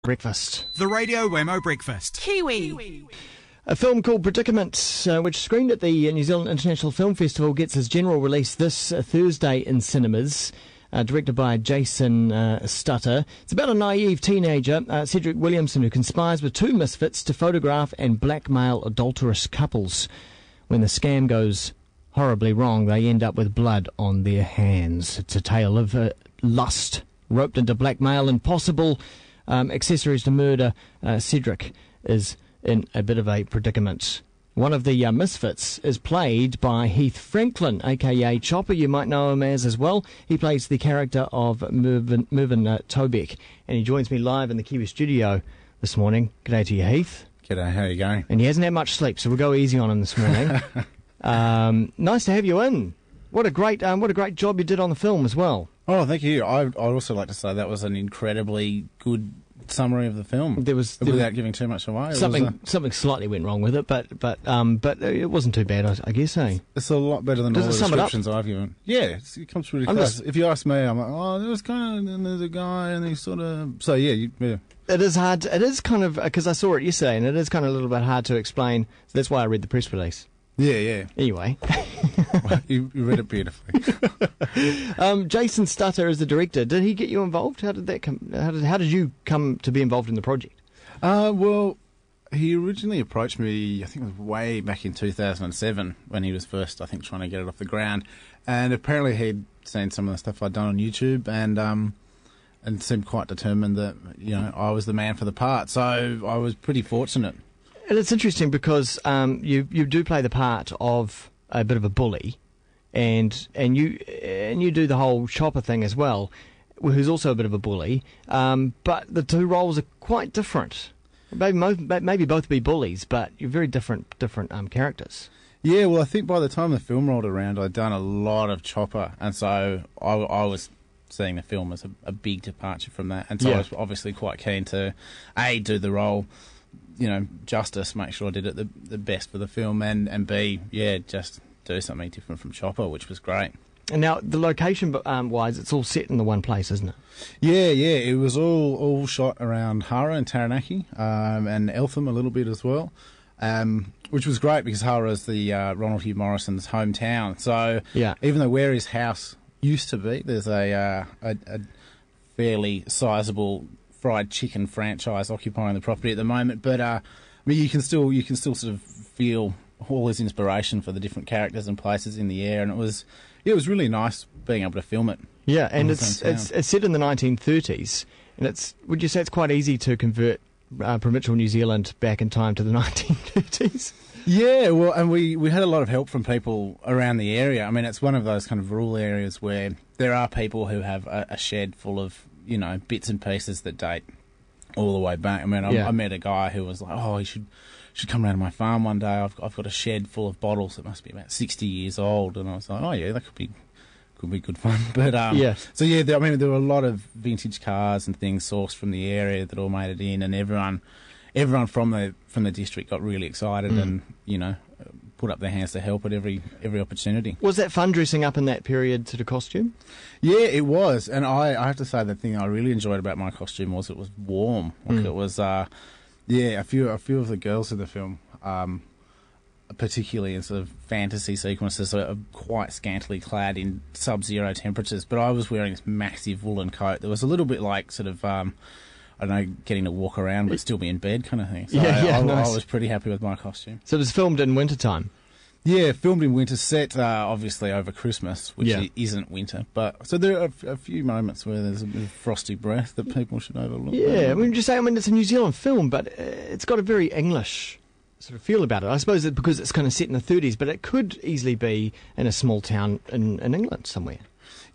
Breakfast. The Radio Wammo Breakfast. Kiwi. A film called Predicament, which screened at the New Zealand International Film Festival, gets its general release this Thursday in cinemas. Directed by Jason Stutter. It's about a naive teenager, Cedric Williamson, who conspires with two misfits to photograph and blackmail adulterous couples. When the scam goes horribly wrong, they end up with blood on their hands. It's a tale of lust, roped into blackmail and possible accessories to murder. Cedric is in a bit of a predicament. One of the misfits is played by Heath Franklin, a.k.a. Chopper. You might know him as well. He plays the character of Mervyn Tobeck, and he joins me live in the Kiwi studio this morning. G'day to you, Heath. G'day, how are you going? And he hasn't had much sleep, so we'll go easy on him this morning. Nice to have you in. What a great job you did on the film as well. Oh, thank you. I'd also like to say that was an incredibly good summary of the film. Without giving too much away. Something slightly went wrong with it, but it wasn't too bad, I guess. It's a lot better than all the descriptions I've given. Yeah, it comes pretty close. If you ask me, I'm like, oh, there was kind of, and there's a guy, and he sort of. So yeah. It is hard. It is kind of because I saw it yesterday, and it is kind of a little bit hard to explain. So that's why I read the press release. Yeah. Anyway. Well, you read it beautifully. Jason Stutter is the director. Did he get you involved? How did that come? How did you come to be involved in the project? Well, he originally approached me, I think it was way back in 2007 when he was first, I think, trying to get it off the ground. And apparently he'd seen some of the stuff I'd done on YouTube and seemed quite determined that, I was the man for the part. So I was pretty fortunate. And it's interesting because you do play the part of a bit of a bully, and you do the whole Chopper thing as well, who's also a bit of a bully. But the two roles are quite different. Maybe both be bullies, but you're very different characters. Yeah, well, I think by the time the film rolled around, I'd done a lot of Chopper, and so I was seeing the film as a big departure from that, and so I was obviously quite keen to do the role. Justice, make sure I did it the best for the film, and B, just do something different from Chopper, which was great. And now, the location wise, it's all set in the one place, isn't it? Yeah, it was all shot around Hara and Taranaki, and Eltham a little bit as well, which was great because Hara is the Ronald Hugh Morrison's hometown. So even though where his house used to be, there's a fairly sizable fried chicken franchise occupying the property at the moment, but you can still sort of feel all his inspiration for the different characters and places in the air, and it was really nice being able to film it. Yeah, and it's set in the 1930s, and would you say it's quite easy to convert provincial New Zealand back in time to the 1930s? Yeah, well, and we had a lot of help from people around the area. I mean, it's one of those kind of rural areas where there are people who have a shed full of bits and pieces that date all the way back. I mean, I met a guy who was like, "Oh, you should come round to my farm one day. I've got a shed full of bottles that must be about 60 years old." And I was like, "Oh yeah, that could be good fun." But so I mean, there were a lot of vintage cars and things sourced from the area that all made it in, and everyone from the district got really excited and put up their hands to help at every opportunity. Was that fun dressing up in that period sort of costume? Yeah, it was, and I have to say the thing I really enjoyed about my costume was it was warm. Like it was, a few of the girls in the film, particularly in sort of fantasy sequences, are quite scantily clad in sub-zero temperatures. But I was wearing this massive woolen coat that was a little bit like sort of. I don't know, getting to walk around but still be in bed kind of thing. So nice. I was pretty happy with my costume. So it was filmed in winter time? Yeah, filmed in winter, set obviously over Christmas, which isn't winter. But so there are a few moments where there's a bit of frosty breath that people should overlook. Yeah, it's a New Zealand film, but it's got a very English sort of feel about it. I suppose because it's kind of set in the 30s, but it could easily be in a small town in England somewhere.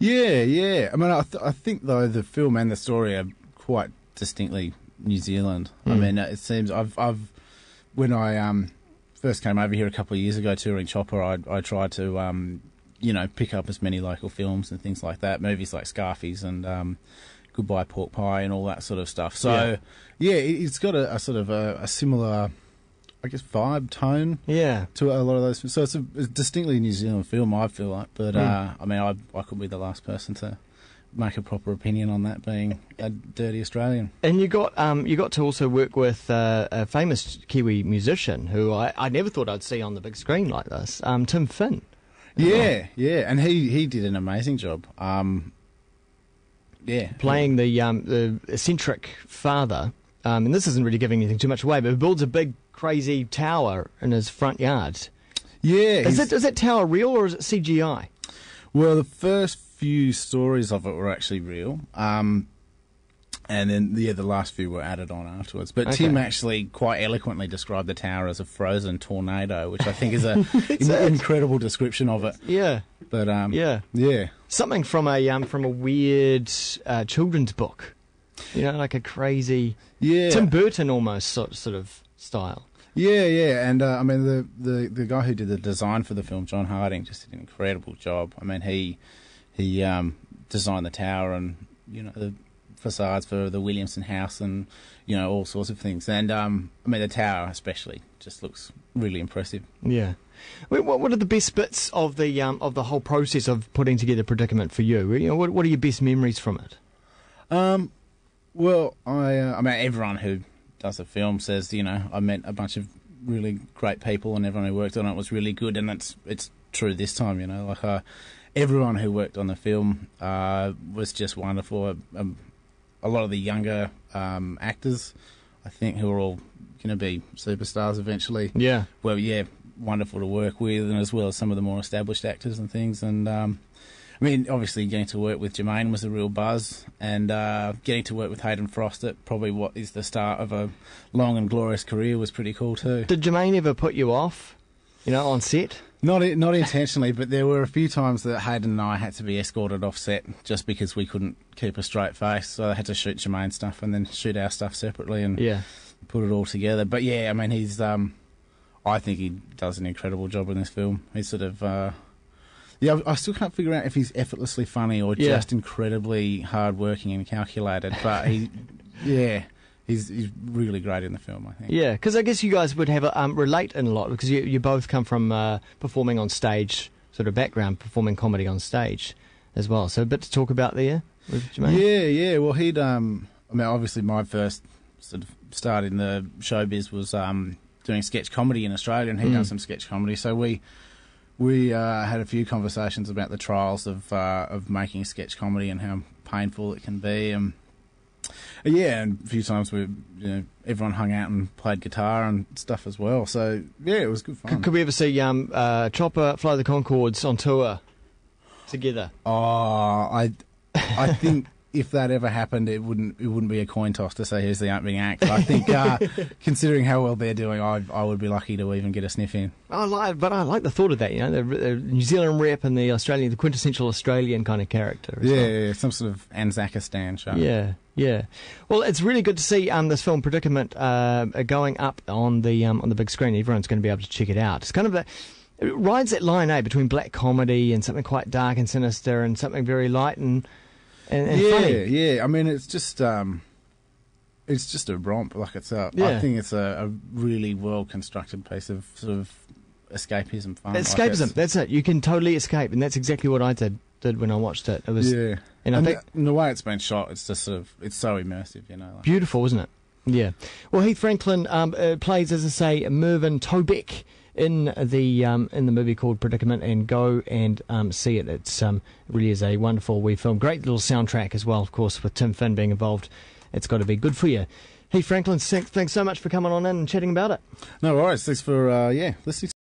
Yeah. I mean, I think, though, the film and the story are quite distinctly New Zealand. I mean, it seems when I first came over here a couple of years ago touring Chopper, I tried to pick up as many local films and things like that, movies like Scarfies and Goodbye Pork Pie and all that sort of stuff. So it's got a sort of a similar, I guess, vibe, tone to a lot of those. So it's a distinctly New Zealand film, I feel like. But I mean, I could be the last person to make a proper opinion on that, being a dirty Australian. And you got to also work with a famous Kiwi musician who I never thought I'd see on the big screen like this, Tim Finn. Yeah, and he did an amazing job. Playing the eccentric father, and this isn't really giving anything too much away, but he builds a big crazy tower in his front yard. Yeah, is that tower real or is it CGI? Well, the first few stories of it were actually real, and then the last few were added on afterwards. But okay. Tim actually quite eloquently described the tower as a frozen tornado, which I think is an incredible description of it. Yeah, but yeah, something from a weird children's book, like a crazy Tim Burton almost sort of style. Yeah, and I mean the guy who did the design for the film, John Harding, just did an incredible job. I mean he designed the tower and the facades for the Williamson House and all sorts of things. And I mean the tower especially just looks really impressive. Yeah. What are the best bits of the whole process of putting together Predicament for you? What are your best memories from it? Well, I mean everyone who does a film says, I met a bunch of really great people and everyone who worked on it was really good, and it's true this time, everyone who worked on the film was just wonderful. A lot of the younger actors, I think, who are all going to be superstars eventually. Yeah. Well, yeah, wonderful to work with, and as well as some of the more established actors and things, and I mean, obviously, getting to work with Jermaine was a real buzz, and getting to work with Hayden Frost at probably what is the start of a long and glorious career was pretty cool too. Did Jermaine ever put you off, on set? Not intentionally, but there were a few times that Hayden and I had to be escorted off set just because we couldn't keep a straight face, so I had to shoot Jermaine's stuff and then shoot our stuff separately and put it all together. But yeah, I mean, he's I think he does an incredible job in this film. He's sort of... Yeah, I still can't figure out if he's effortlessly funny or just incredibly hard-working and calculated, but he's really great in the film, I think. Yeah, because I guess you guys would have relate in a lot, because you both come from performing on stage, sort of background, performing comedy on stage as well. So a bit to talk about there with Jermaine? Yeah. Well, he'd... I mean, obviously my first sort of start in the showbiz was doing sketch comedy in Australia, and he'd done some sketch comedy, so we had a few conversations about the trials of making sketch comedy and how painful it can be. And a few times everyone hung out and played guitar and stuff as well. So yeah, it was good fun. Could we ever see Chopper, Fly the Conchords on tour together? Oh, I think if that ever happened, it wouldn't be a coin toss to say who's the opening act. I think, considering how well they're doing, I would be lucky to even get a sniff in. I like the thought of that. The New Zealand rep and the quintessential Australian kind of character. Yeah, some sort of Anzacistan show. Yeah. Well, it's really good to see this film Predicament going up on the big screen. Everyone's going to be able to check it out. It's kind of it rides that line, between black comedy and something quite dark and sinister and something very light and funny. Yeah. I mean, it's just a romp. Like I think it's a really well constructed piece of sort of escapism fun. Escapism. That's it. You can totally escape, and that's exactly what I did when I watched it. It was and I think the way it's been shot, it's just it's so immersive. Beautiful, isn't it? Yeah. Well, Heath Franklin plays, as I say, Mervyn Tobeck in the movie called Predicament, and go and see it. It's really is a wonderful wee film. Great little soundtrack as well, of course, with Tim Finn being involved. It's got to be good for you. Heath Franklin, thanks so much for coming on in and chatting about it. No worries. Thanks for listening.